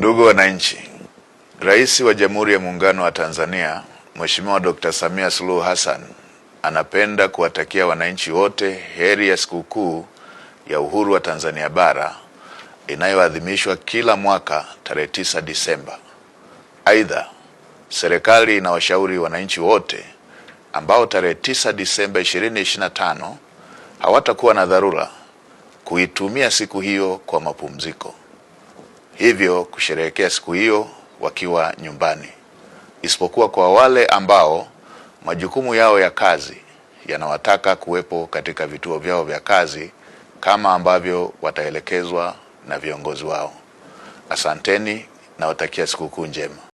Ndugu wananchi, Rais wa Jamhuri ya Muungano wa Tanzania, Mheshimiwa Dr. Samia Suluhu Hassan anapenda kuwatakia wananchi wote heri ya sikukuu ya Uhuru wa Tanzania Bara inayoadhimishwa kila mwaka tarehe 9 Disemba. Aidha, serikali inawashauri wananchi wote ambao tarehe 9 Disemba 2025 hawatakuwa na dharura kuitumia siku hiyo kwa mapumziko, hivyo kusherehekea siku hiyo wakiwa nyumbani, isipokuwa kwa wale ambao majukumu yao ya kazi yanawataka kuwepo katika vituo vyao vya kazi kama ambavyo wataelekezwa na viongozi wao. Asanteni na watakia sikukuu njema.